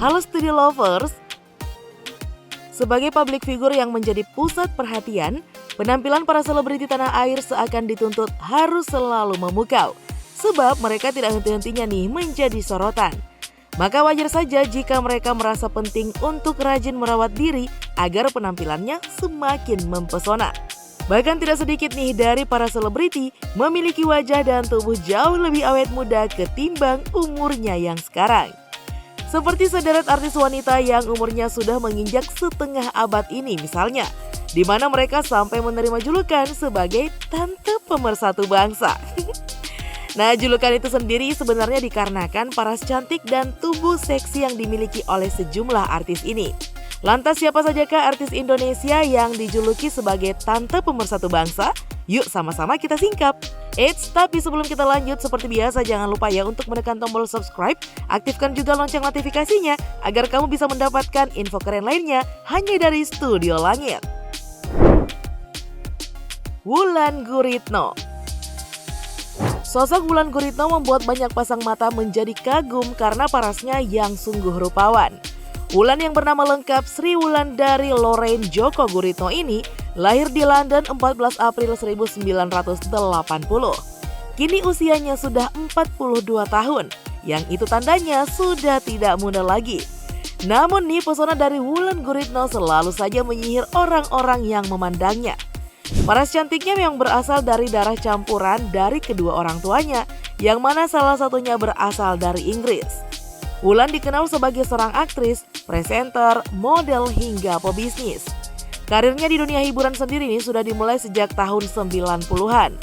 Halo Studio Lovers, sebagai public figure yang menjadi pusat perhatian, penampilan para selebriti tanah air seakan dituntut harus selalu memukau. Sebab mereka tidak henti-hentinya nih menjadi sorotan. Maka wajar saja jika mereka merasa penting untuk rajin merawat diri agar penampilannya semakin mempesona. Bahkan tidak sedikit nih dari para selebriti memiliki wajah dan tubuh jauh lebih awet muda ketimbang umurnya yang sekarang. Seperti sederet artis wanita yang umurnya sudah menginjak setengah abad ini misalnya, di mana mereka sampai menerima julukan sebagai Tante Pemersatu Bangsa. Nah, julukan itu sendiri sebenarnya dikarenakan paras cantik dan tubuh seksi yang dimiliki oleh sejumlah artis ini. Lantas siapa sajakah artis Indonesia yang dijuluki sebagai Tante Pemersatu Bangsa? Yuk sama-sama kita singkap. Eits, tapi sebelum kita lanjut seperti biasa jangan lupa ya untuk menekan tombol subscribe, aktifkan juga lonceng notifikasinya agar kamu bisa mendapatkan info keren lainnya hanya dari Studio Langit. Wulan Guritno. Sosok Wulan Guritno membuat banyak pasang mata menjadi kagum karena parasnya yang sungguh rupawan. Wulan yang bernama lengkap Sri Wulandari Lorraine Joko Guritno ini lahir di London 14 April 1980. Kini usianya sudah 42 tahun, yang itu tandanya sudah tidak muda lagi. Namun nih pesona dari Wulan Guritno selalu saja menyihir orang-orang yang memandangnya. Paras cantiknya yang berasal dari darah campuran dari kedua orang tuanya, yang mana salah satunya berasal dari Inggris. Wulan dikenal sebagai seorang aktris, presenter, model hingga pebisnis. Karirnya di dunia hiburan sendiri ini sudah dimulai sejak tahun 90-an.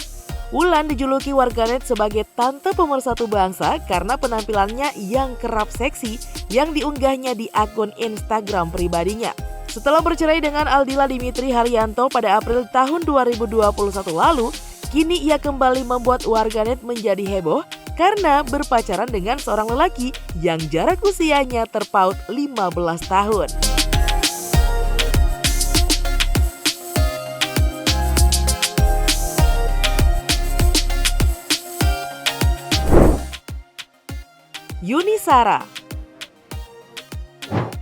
Wulan dijuluki warganet sebagai Tante Pemersatu Bangsa karena penampilannya yang kerap seksi yang diunggahnya di akun Instagram pribadinya. Setelah bercerai dengan Aldila Dimitri Haryanto pada April tahun 2021 lalu, kini ia kembali membuat warganet menjadi heboh karena berpacaran dengan seorang lelaki yang jarak usianya terpaut 15 tahun. Yuni Shara.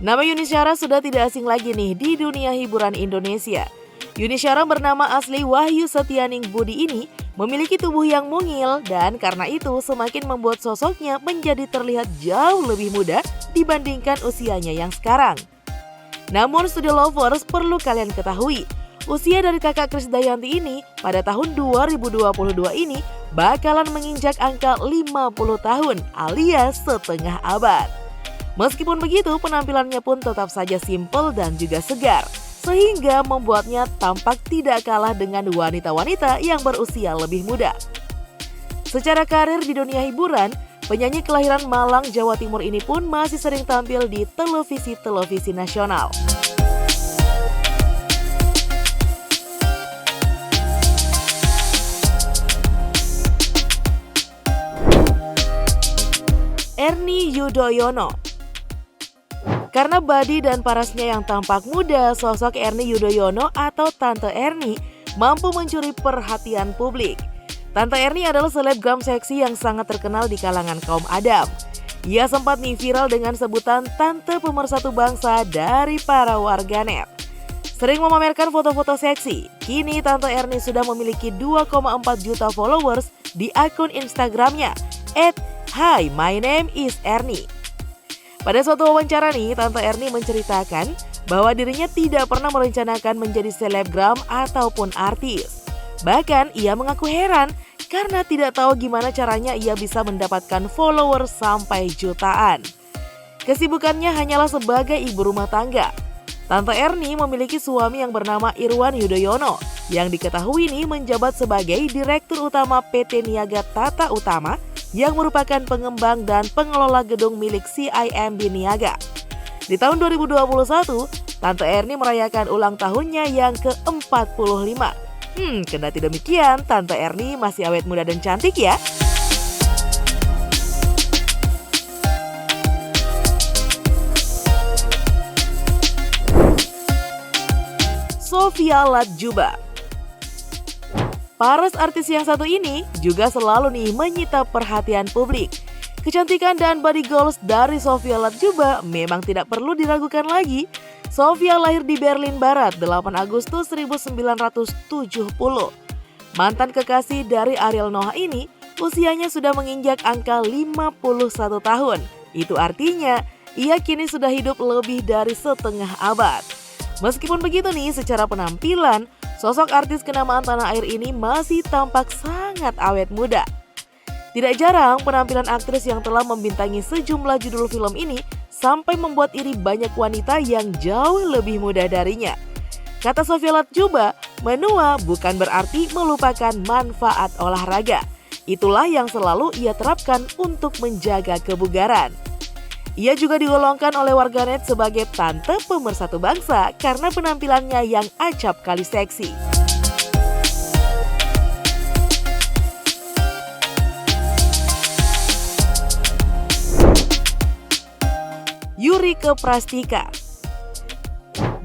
Nama Yuni Shara sudah tidak asing lagi nih di dunia hiburan Indonesia. Yuni Shara bernama asli Wahyu Setianing Budi ini memiliki tubuh yang mungil dan karena itu semakin membuat sosoknya menjadi terlihat jauh lebih muda dibandingkan usianya yang sekarang. Namun Studio Lovers perlu kalian ketahui, usia dari kakak Krisdayanti ini pada tahun 2022 ini bakalan menginjak angka 50 tahun alias setengah abad. Meskipun begitu penampilannya pun tetap saja simpel dan juga segar, sehingga membuatnya tampak tidak kalah dengan wanita-wanita yang berusia lebih muda. Secara karir di dunia hiburan, penyanyi kelahiran Malang, Jawa Timur ini pun masih sering tampil di televisi-televisi nasional. Ernie Yudhoyono. Karena body dan parasnya yang tampak muda, sosok Ernie Yudhoyono atau Tante Ernie mampu mencuri perhatian publik. Tante Ernie adalah selebgram seksi yang sangat terkenal di kalangan kaum Adam. Ia sempat nih viral dengan sebutan Tante Pemersatu Bangsa dari para warganet. Sering memamerkan foto-foto seksi, kini Tante Ernie sudah memiliki 2,4 juta followers di akun Instagramnya @Hi, my name is Ernie. Pada suatu wawancara nih, Tante Ernie menceritakan bahwa dirinya tidak pernah merencanakan menjadi selebgram ataupun artis. Bahkan ia mengaku heran karena tidak tahu gimana caranya ia bisa mendapatkan follower sampai jutaan. Kesibukannya hanyalah sebagai ibu rumah tangga. Tante Ernie memiliki suami yang bernama Irwan Yudhoyono yang diketahui ini menjabat sebagai Direktur Utama PT Niaga Tata Utama yang merupakan pengembang dan pengelola gedung milik CIMB Niaga. Di tahun 2021, Tante Ernie merayakan ulang tahunnya yang ke-45. Kendati demikian, Tante Ernie masih awet muda dan cantik ya. Sophia Latjuba. Paras artis yang satu ini juga selalu nih menyita perhatian publik. Kecantikan dan body goals dari Sofia Latjuba memang tidak perlu diragukan lagi. Sofia lahir di Berlin Barat 8 Agustus 1970. Mantan kekasih dari Ariel Noah ini usianya sudah menginjak angka 51 tahun. Itu artinya ia kini sudah hidup lebih dari setengah abad. Meskipun begitu nih, secara penampilan, sosok artis kenamaan tanah air ini masih tampak sangat awet muda. Tidak jarang penampilan aktris yang telah membintangi sejumlah judul film ini sampai membuat iri banyak wanita yang jauh lebih muda darinya. Kata Sofia Latjuba, menua bukan berarti melupakan manfaat olahraga. Itulah yang selalu ia terapkan untuk menjaga kebugaran. Ia juga digolongkan oleh warganet sebagai tante pemersatu bangsa karena penampilannya yang acap kali seksi. Yurike Prastika.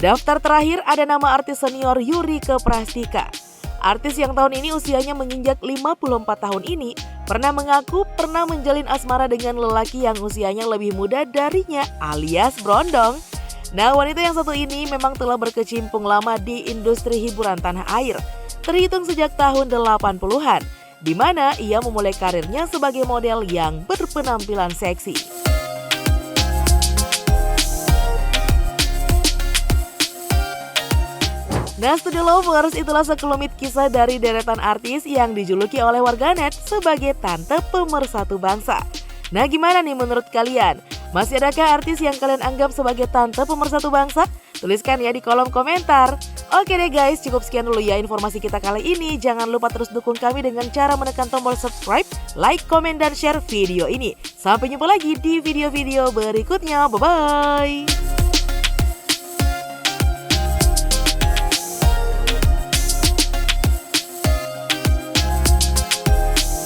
Daftar terakhir ada nama artis senior Yurike Prastika. Artis yang tahun ini usianya menginjak 54 tahun ini pernah mengaku pernah menjalin asmara dengan lelaki yang usianya lebih muda darinya alias Brondong. Nah, wanita yang satu ini memang telah berkecimpung lama di industri hiburan tanah air, terhitung sejak tahun 80-an, di mana ia memulai karirnya sebagai model yang berpenampilan seksi. Nah, Studio Lovers, itulah sekelumit kisah dari deretan artis yang dijuluki oleh warganet sebagai tante pemersatu bangsa. Nah, gimana nih menurut kalian? Masih adakah artis yang kalian anggap sebagai tante pemersatu bangsa? Tuliskan ya di kolom komentar. Oke deh guys, cukup sekian dulu ya informasi kita kali ini. Jangan lupa terus dukung kami dengan cara menekan tombol subscribe, like, komen, dan share video ini. Sampai jumpa lagi di video-video berikutnya. Bye-bye!